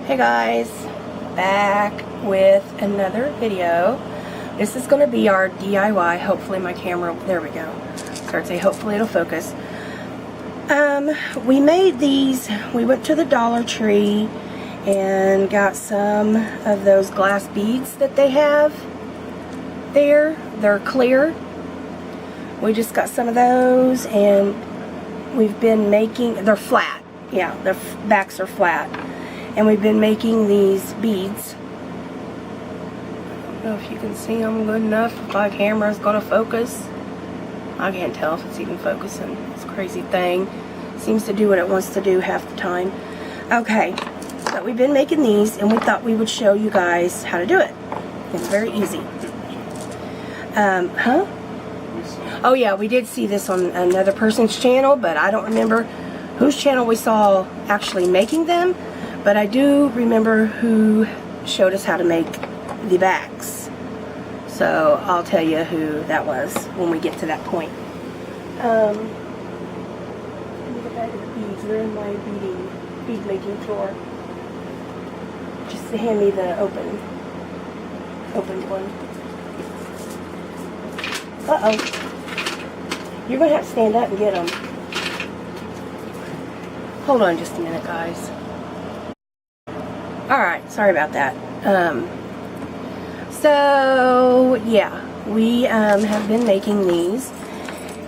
Hey guys, back with another video. This is going to be our DIY. Hopefully my camera, there we go. Start to say hopefully it'll focus. We made these, we went to the Dollar Tree and got some of those glass beads that they have there. They're clear. We just got some of those and we've been making, they're flat. Yeah, their backs are flat. And we've been making these beads. I don't know if you can see them good enough. If my camera's going to focus. I can't tell if it's even focusing. It's a crazy thing. Seems to do what it wants to do half the time. Okay, so we've been making these and we thought we would show you guys how to do it. It's very easy. Oh yeah, we did see this on another person's channel, but I don't remember whose channel we saw actually making them. But I do remember who showed us how to make the backs. So I'll tell you who that was when we get to that point. Let me get back to the beads. They're in my bead making drawer. Just hand me the opened one. Uh-oh. You're going to have to stand up and get them. Hold on just a minute, guys. Alright, sorry about that. So, yeah, we have been making these,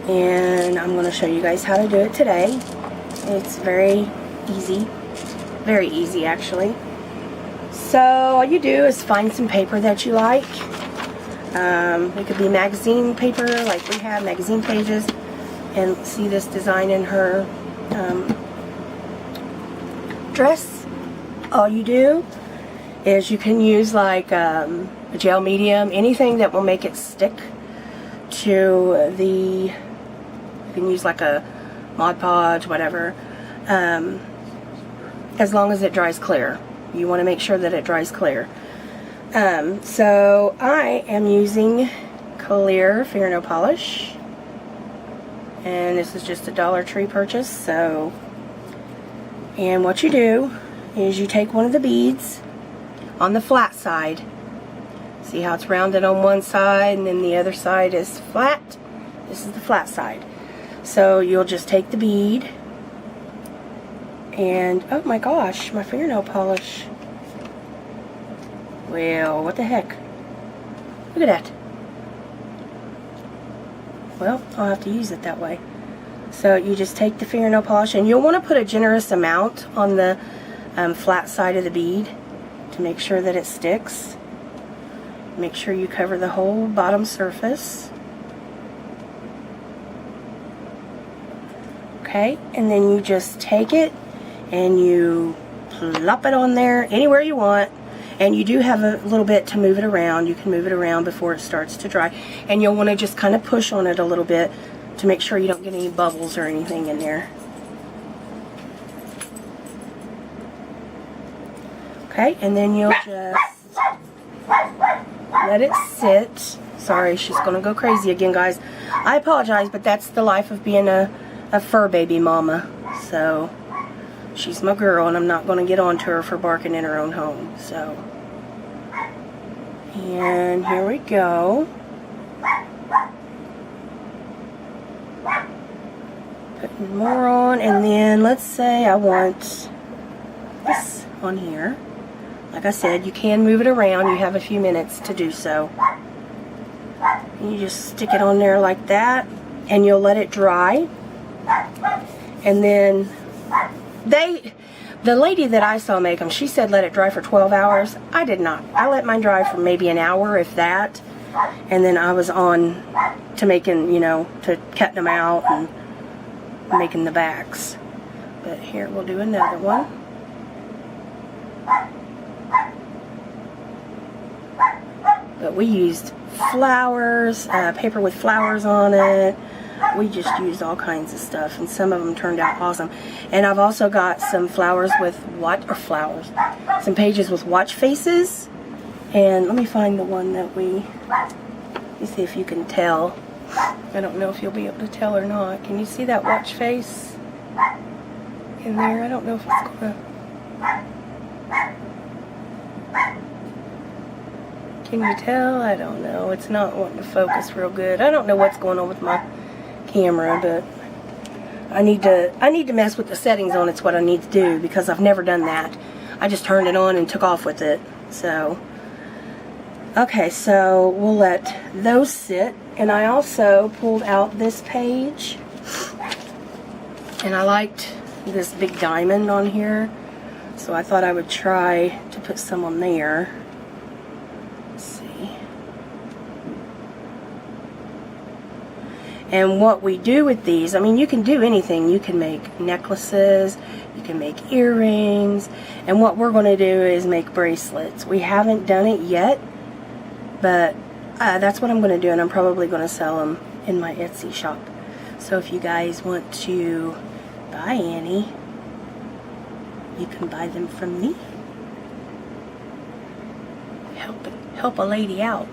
and I'm going to show you guys how to do it today. It's very easy actually. So, all you do is find some paper that you like. It could be magazine paper, like we have magazine pages, and see this design in her dress. All you do is you can use like a gel medium, anything that will make it stick to the, you can use like a Mod Podge, whatever, as long as it dries clear. You want to make sure that it dries clear. So I am using clear fingernail polish, and this is just a Dollar Tree purchase. So, and what you do is you take one of the beads on the flat side. See how it's rounded on one side and then the other side is flat? This is the flat side. So you'll just take the bead and, oh my gosh, my fingernail polish. Well, what the heck? Look at that. Well, I'll have to use it that way. So you just take the fingernail polish, and you'll want to put a generous amount on the flat side of the bead to make sure that it sticks. Make sure you cover the whole bottom surface. Okay, and then you just take it and you plop it on there anywhere you want. And you do have a little bit to move it around. You can move it around before it starts to dry. And you'll want to just kind of push on it a little bit to make sure you don't get any bubbles or anything in there. Okay, and then you'll just let it sit. Sorry, she's going to go crazy again, guys. I apologize, but that's the life of being a fur baby mama. So, she's my girl, and I'm not going to get on to her for barking in her own home. So, and here we go. Putting more on, and then let's say I want this on here. Like I said, you can move it around. You have a few minutes to do so. You just stick it on there like that, and you'll let it dry. And then the lady that I saw make them, she said let it dry for 12 hours. I did not. I let mine dry for maybe an hour, if that. And then I was on to making, you know, to cutting them out and making the backs. But here, we'll do another one. But we used flowers, paper with flowers on it. We just used all kinds of stuff, and some of them turned out awesome. And I've also got some flowers with some pages with watch faces. And let me find the one that let me see if you can tell. I don't know if you'll be able to tell or not. Can you see that watch face in there? I don't know if it's gonna. Can you tell? I don't know. It's not wanting to focus real good. I don't know what's going on with my camera, but I need to mess with the settings on it's what I need to do, because I've never done that. I just turned it on and took off with it. So, okay, so we'll let those sit. And I also pulled out this page, and I liked this big diamond on here, so I thought I would try to put some on there. Let's see. And what we do with these, I mean, you can do anything. You can make necklaces, you can make earrings, and what we're going to do is make bracelets. We haven't done it yet, but that's what I'm going to do, and I'm probably going to sell them in my Etsy shop. So if you guys want to buy any, you can buy them from me. Help a lady out.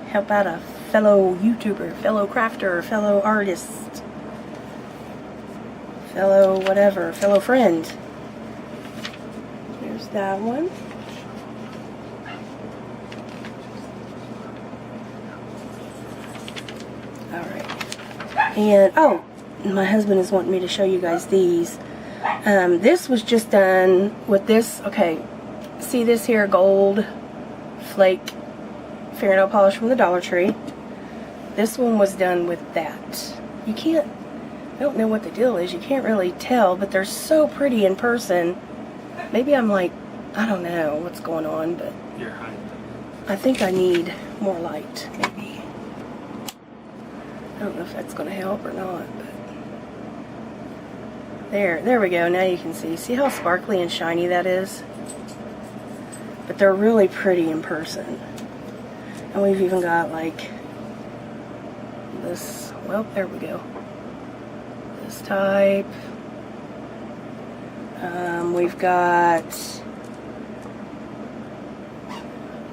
Help out a fellow YouTuber, fellow crafter, fellow artist, fellow whatever, fellow friend. Here's that one. Alright. And, oh, my husband is wanting me to show you guys these. This was just done with this, okay, see this here gold flake fingernail polish from the Dollar Tree. This one was done with that. You can't, I don't know what the deal is, you can't really tell, but they're so pretty in person. Maybe I'm like, I don't know what's going on, but You're high. I think I need more light, maybe. I don't know if that's going to help or not, but there we go. Now you can see. See how sparkly and shiny that is? But they're really pretty in person. And we've even got like this, well, there we go. This type. We've got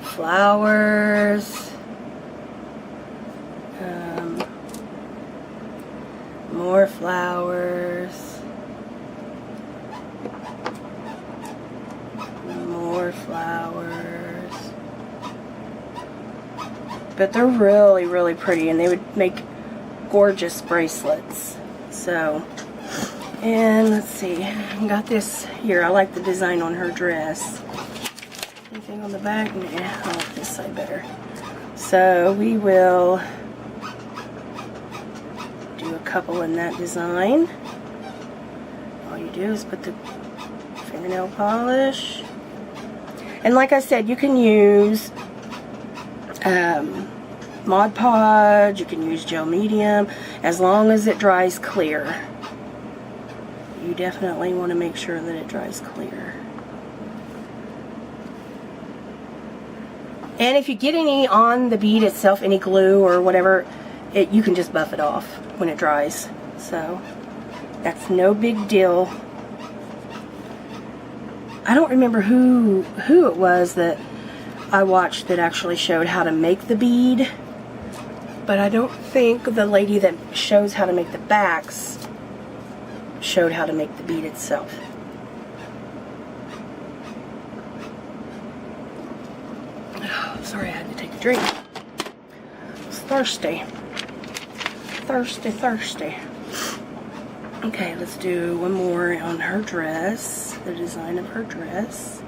flowers. More flowers. More flowers. But they're really, really pretty, and they would make gorgeous bracelets. So, and let's see, I got this here. I like the design on her dress. Anything on the back? Nah, I like this side better. So we will do a couple in that design. All you do is put the fingernail polish. And like I said, you can use Mod Podge, you can use gel medium, as long as it dries clear. You definitely want to make sure that it dries clear. And if you get any on the bead itself, any glue or whatever, you can just buff it off when it dries. So that's no big deal. I don't remember who it was that I watched that actually showed how to make the bead, but I don't think the lady that shows how to make the backs showed how to make the bead itself. Oh, sorry, I had to take a drink. I was thirsty. Thirsty. Okay, let's do one more on her dress, the design of her dress.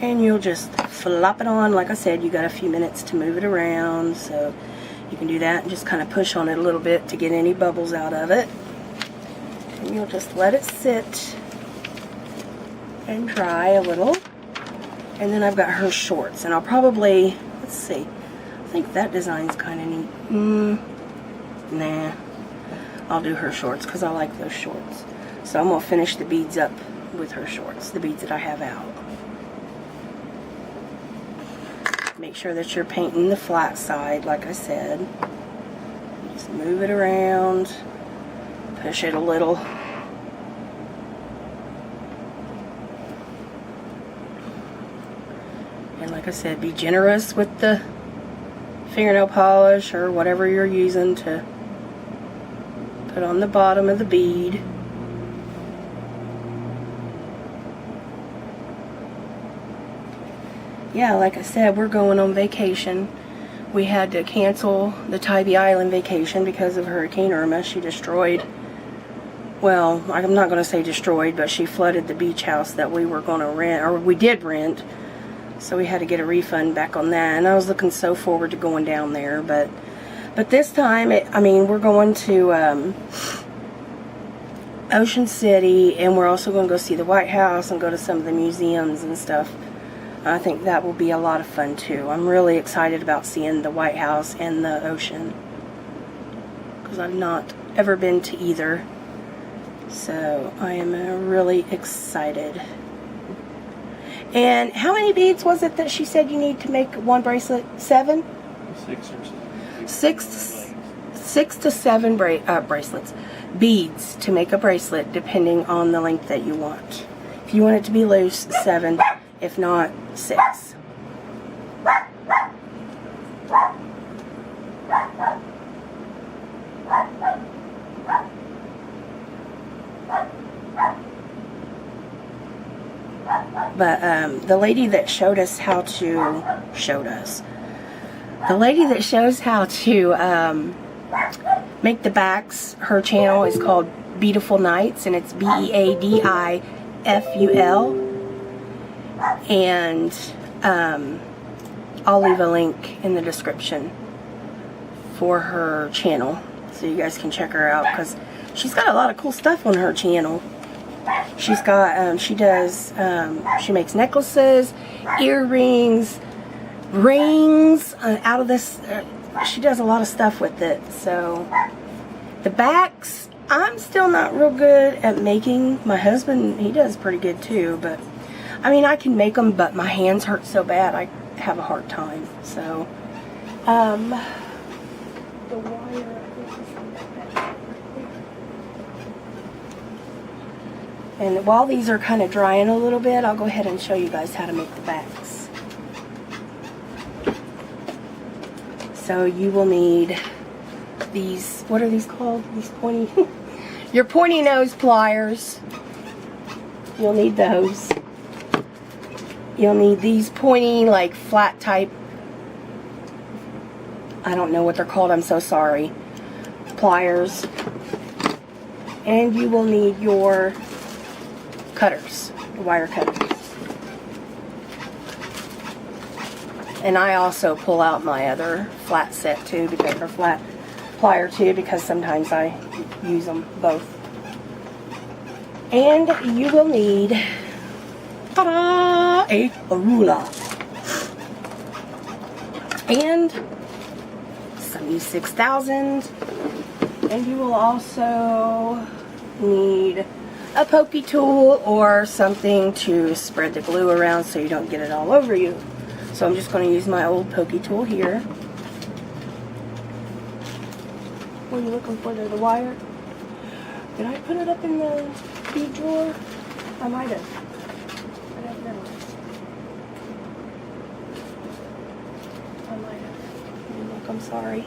And you'll just flop it on. Like I said, you got a few minutes to move it around, so you can do that and just kind of push on it a little bit to get any bubbles out of it. And you'll just let it sit and dry a little. And then I've got her shorts, and I'll probably, let's see, I think that design's kind of neat. Nah, I'll do her shorts because I like those shorts. So I'm going to finish the beads up with her shorts, the beads that I have out. Make sure that you're painting the flat side, like I said. Just move it around, push it a little. And like I said, be generous with the fingernail polish or whatever you're using to put on the bottom of the bead. yeah, like I said, we're going on vacation. We had to cancel the Tybee Island vacation because of Hurricane Irma. She destroyed, well, I'm not going to say destroyed, but she flooded the beach house that we were going to rent, or we did rent. So we had to get a refund back on that. And I was looking so forward to going down there. But this time, I mean, we're going to Ocean City, and we're also going to go see the White House and go to some of the museums and stuff. I think that will be a lot of fun too. I'm really excited about seeing the White House and the ocean, because I've not ever been to either. So I am really excited. And how many beads was it that she said you need to make one bracelet? 7? 6 or 7. 6 to 7 bracelets. Beads to make a bracelet, depending on the length that you want. If you want it to be loose, 7. If not, 6. But the lady that showed us how to, the lady that shows how to make the backs, her channel is called Beadiful Nights, and it's Beadiful. And I'll leave a link in the description for her channel so you guys can check her out, because she's got a lot of cool stuff on her channel. She's got she makes necklaces, earrings, rings out of this. She does a lot of stuff with it. So the backs, I'm still not real good at making. My husband, he does pretty good too, but I mean, I can make them, but my hands hurt so bad I have a hard time. So the wire, and while these are kind of drying a little bit, I'll go ahead and show you guys how to make the backs. So you will need these, what are these called? These pointy, your pointy nose pliers. You'll need those. You'll need these pointy, like flat type, I don't know what they're called, I'm so sorry, pliers. And you will need your cutters, wire cutters. And I also pull out my other flat set too, because, or flat plier too, because sometimes I use them both. And you will need, ta-da, a ruler. And some E6000. And you will also need a pokey tool or something to spread the glue around so you don't get it all over you. So I'm just going to use my old pokey tool here. What are you looking for there? The wire? Did I put it up in the bead drawer? I might have. I don't know. I might have. Look, I'm sorry.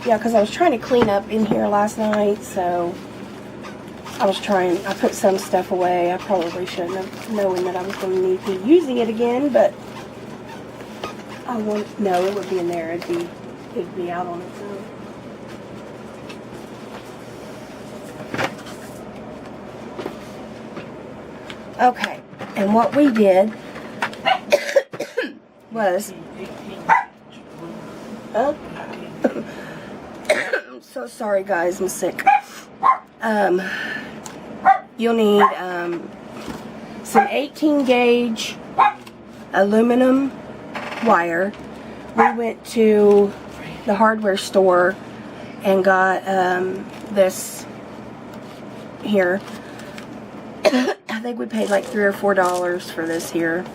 Yeah, because I was trying to clean up in here last night, so I put some stuff away. I probably shouldn't have, knowing that I was going to need to be using it again, but I won't. No, it would be in there. It'd be out on its own. Okay, and what we did was, I'm so sorry guys, I'm sick. You'll need some 18 gauge aluminum wire. We went to the hardware store and got this here. I think we paid like $3 or $4 for this here.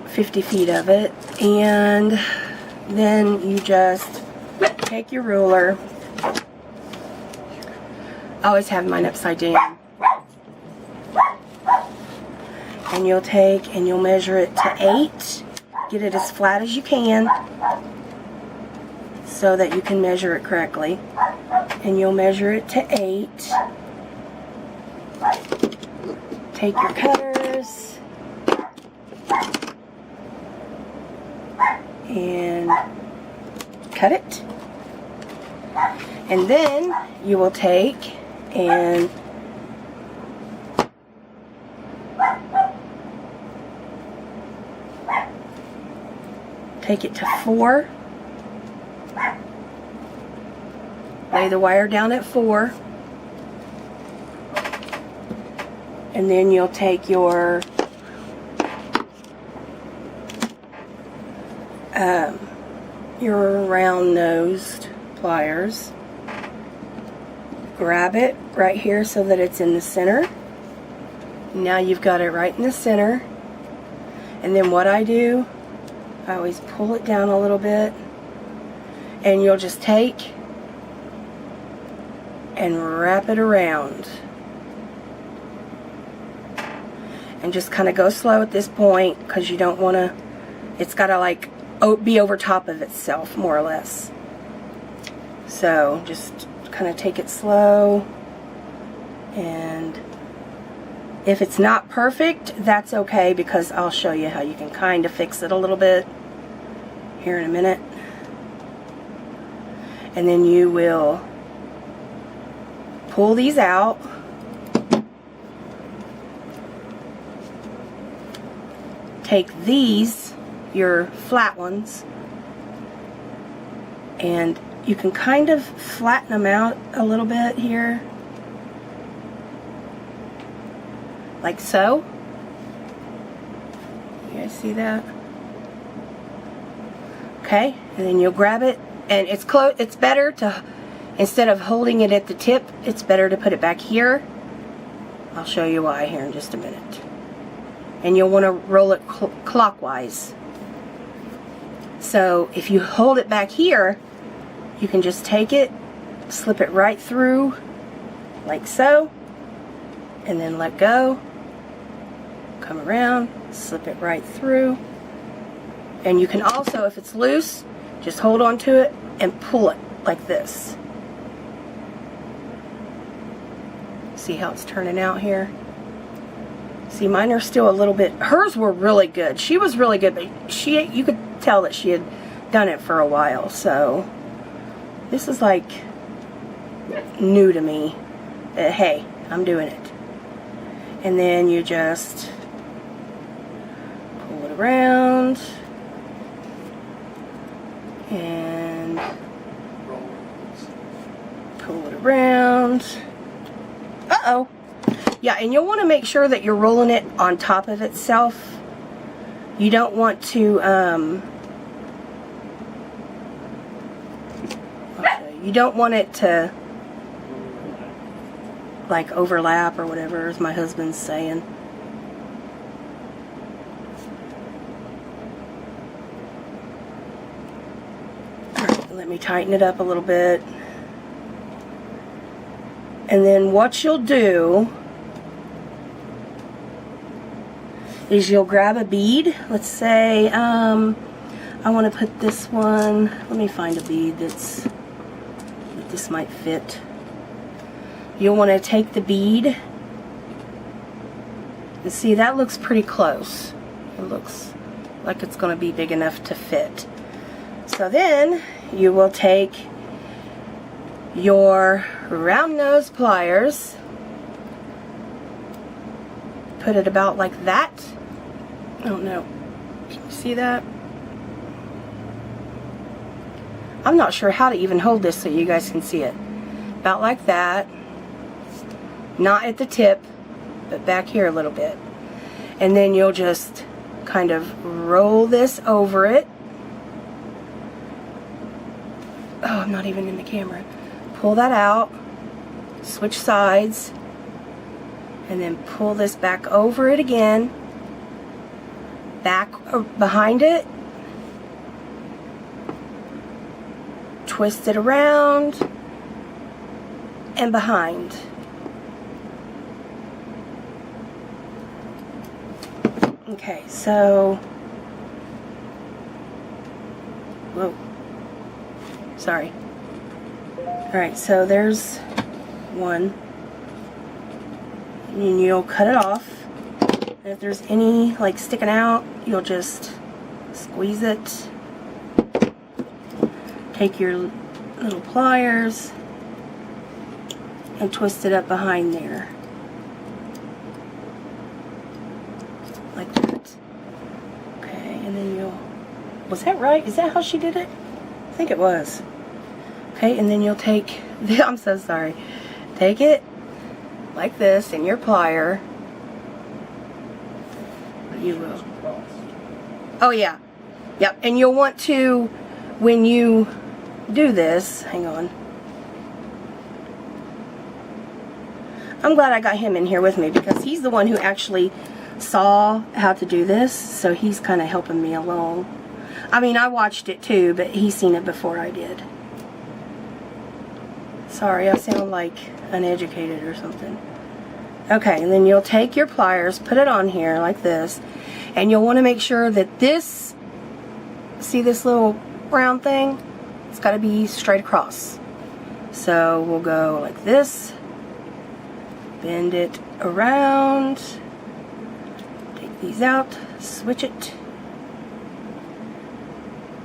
50 feet of it. And then you just take your ruler. I always have mine upside down. And you'll take and you'll measure it to 8. Get it as flat as you can so that you can measure it correctly. And you'll measure it to 8. take your cutters and cut it. And then you will take and take it to 4. Lay the wire down at 4. And then you'll take your round-nosed pliers, grab it right here so that it's in the center. Now you've got it right in the center. And then what I do, I always pull it down a little bit, and you'll just take and wrap it around. And just kind of go slow at this point, because you don't want to, it's got to like be over top of itself, more or less. So just kind of take it slow, and if it's not perfect, that's okay, because I'll show you how you can kind of fix it a little bit here in a minute. And then you will pull these out. Take these, your flat ones, and you can kind of flatten them out a little bit here, like so. You guys see that? Okay, and then you'll grab it, and it's better to, instead of holding it at the tip, it's better to put it back here. I'll show you why here in just a minute. And you'll want to roll it clockwise. So if you hold it back here, you can just take it, slip it right through, like so, and then let go, come around, slip it right through. And you can also, if it's loose, just hold on to it and pull it like this. See how it's turning out here? See, mine are still a little bit, hers were really good. She was really good, but you could tell that she had done it for a while. So this is like new to me. Hey, I'm doing it. And then you just pull it around and pull it around. Uh-oh. Yeah, and you'll want to make sure that you're rolling it on top of itself. You don't want to, you don't want it to, like, overlap or whatever, as my husband's saying. Alright, let me tighten it up a little bit. And then what you'll do is you'll grab a bead. Let's say I want to put this one, let me find a bead that this might fit. You'll want to take the bead, and see, that looks pretty close. It looks like it's going to be big enough to fit. So then you will take your round nose pliers, put it about like that. I don't know, can you see that? I'm not sure how to even hold this so you guys can see it. About like that. Not at the tip, but back here a little bit. And then you'll just kind of roll this over it. Oh, I'm not even in the camera. Pull that out, switch sides, and then pull this back over it again, back behind it, twist it around, and behind. Okay, so, whoa, sorry. Alright, so there's one, and you'll cut it off. And if there's any like sticking out, you'll just squeeze it. Take your little pliers and twist it up behind there. Like that. Okay, and then you'll... Was that right? Is that how she did it? I think it was. Okay, and then you'll take... I'm so sorry. Take it like this in your plier. You will. Oh yeah. Yep, and you'll want to, when you do this, hang on. I'm glad I got him in here with me because he's the one who actually saw how to do this, so he's kind of helping me along. I mean, I watched it too, but he's seen it before I did. Sorry, I sound like uneducated or something. Okay, and then you'll take your pliers, put it on here like this, and you'll want to make sure that this, see this little round thing? It's got to be straight across. So we'll go like this, bend it around, take these out, switch it.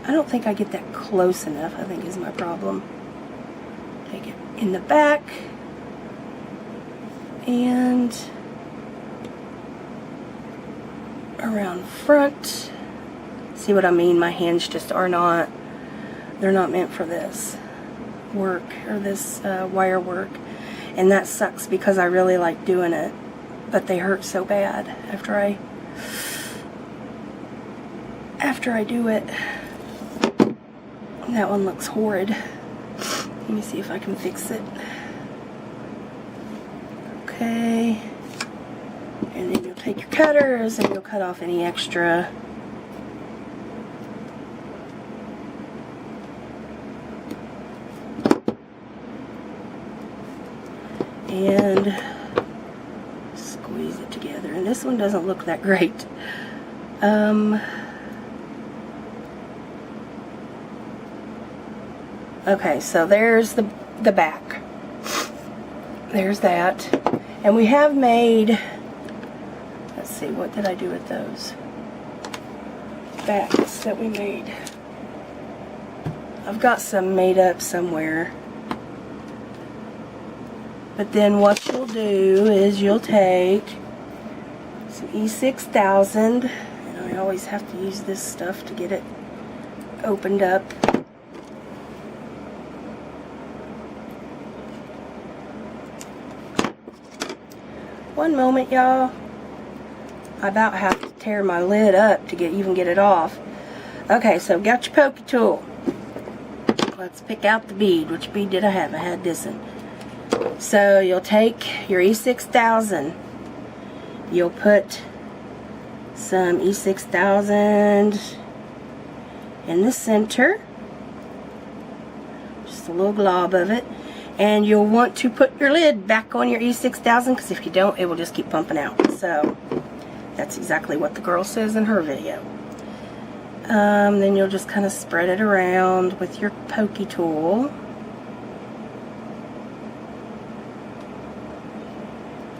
I don't think I get that close enough, I think is my problem. Take it in the back and around front. See what I mean? My hands just are not, they're not meant for this work or this wire work, and that sucks because I really like doing it, but they hurt so bad after I do it. That one looks horrid. Let me see if I can fix it. Okay, and then you'll take your cutters and you'll cut off any extra. And squeeze it together. And this one doesn't look that great. Okay, so there's the back. There's that. And we have made, let's see, what did I do with those backs that we made? I've got some made up somewhere. But then what you'll do is you'll take some E6000, and I always have to use this stuff to get it opened up. One moment, y'all. I about have to tear my lid up to even get it off. Okay, so got your pokey tool. Let's pick out the bead. Which bead did I have? I had this one. So you'll take your E6000. You'll put some E6000 in the center. Just a little glob of it. And you'll want to put your lid back on your E6000 because if you don't, it will just keep pumping out. So that's exactly what the girl says in her video. Then you'll just kind of spread it around with your pokey tool.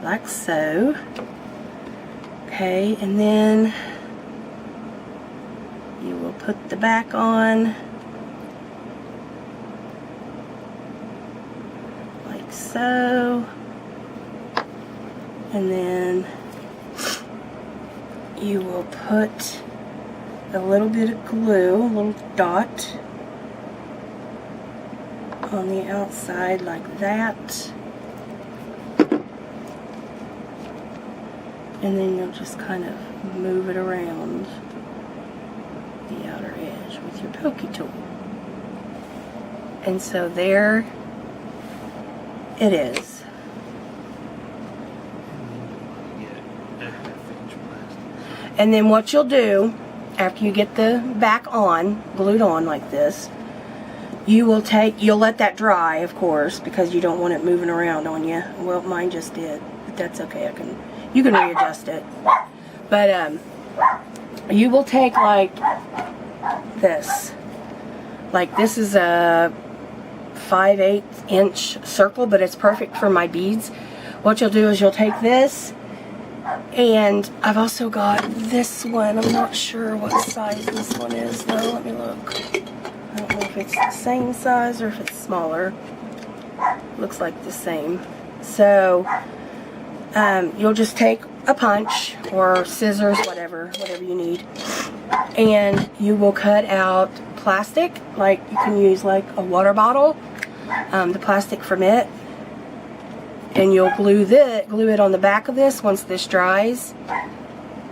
Like so. Okay, and then you will put the back on. Like so. And then you will put a little bit of glue, a little dot on the outside like that. And then you'll just kind of move it around the outer edge with your pokey tool. And so there it is. And then what you'll do, after you get the back on, glued on like this, you'll let that dry, of course, because you don't want it moving around on you. Well, mine just did, but that's okay. You can readjust it. But you will take like this. Like this is a 5/8 inch circle, but it's perfect for my beads. What you'll do is you'll take this And I've also got this one. I'm not sure what size this one is though. Let me look. I don't know if it's the same size or if it's smaller. Looks like the same. So you'll just take a punch or scissors, whatever you need, and you will cut out plastic. Like you can use like a water bottle, the plastic from it, and you'll glue it on the back of this once this dries,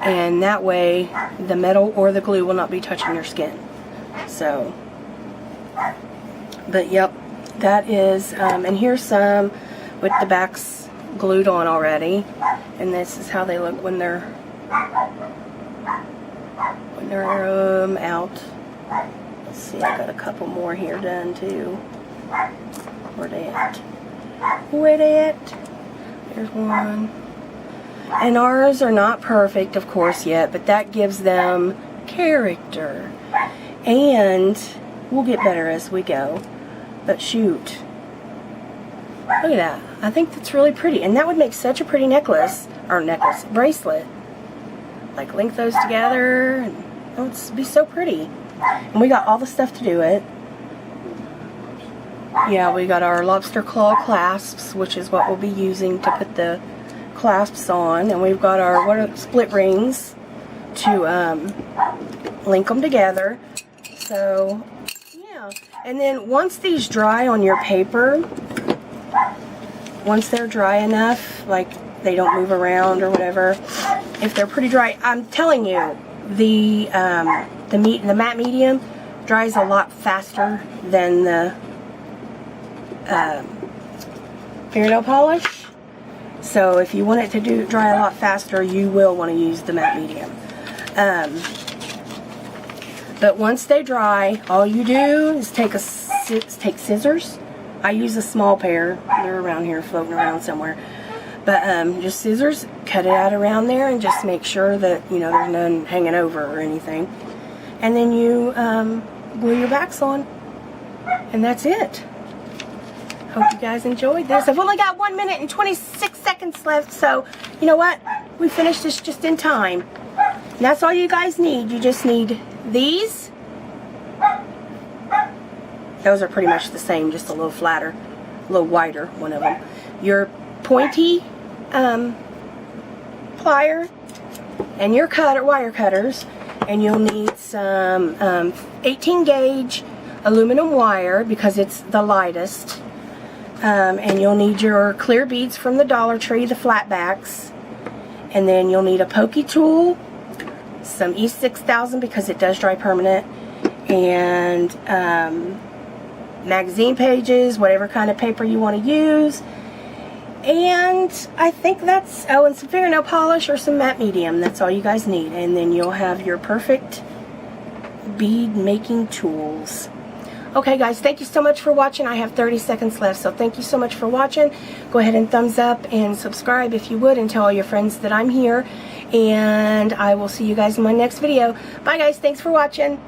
and that way the metal or the glue will not be touching your skin. So, but yep, that is, and here's some with the backs glued on already, and this is how they look when they're out. Let's see, I got a couple more here done too. Where they at? Where they at? There's one. And ours are not perfect, of course, yet, but that gives them character. And we'll get better as we go. But shoot. Look at that. I think that's really pretty. And that would make such a pretty necklace. Or bracelet. Like link those together. And it would be so pretty. And we got all the stuff to do it. Yeah, we got our lobster claw clasps, which is what we'll be using to put the clasps on. And we've got our split rings to link them together. So, yeah. And then once these dry on your paper, once they're dry enough, like they don't move around or whatever, if they're pretty dry, I'm telling you, the matte medium dries a lot faster than the fingernail polish. So if you want it to dry a lot faster, you will want to use the matte medium. But once they dry, all you do is take scissors. I use a small pair. They're around here floating around somewhere. But just scissors, cut it out around there, and just make sure that, you know, there's none hanging over or anything. And then you glue your backs on. And that's it. Hope you guys enjoyed this. I've only got 1 minute and 26 seconds left, so you know what? We finished this just in time. And that's all you guys need. You just need these. Those are pretty much the same, just a little flatter, a little wider, one of them. Your pointy plier and your wire cutters, and you'll need some 18 gauge aluminum wire because it's the lightest. And you'll need your clear beads from the Dollar Tree, the flat backs. And then you'll need a pokey tool, some E6000 because it does dry permanent, and magazine pages, whatever kind of paper you want to use. And I think that's, oh, and some fingernail polish or some matte medium. That's all you guys need. And then you'll have your perfect bead making tools. Okay guys, thank you so much for watching. I have 30 seconds left, so thank you so much for watching. Go ahead and thumbs up and subscribe if you would, and tell all your friends that I'm here. And I will see you guys in my next video. Bye guys, thanks for watching.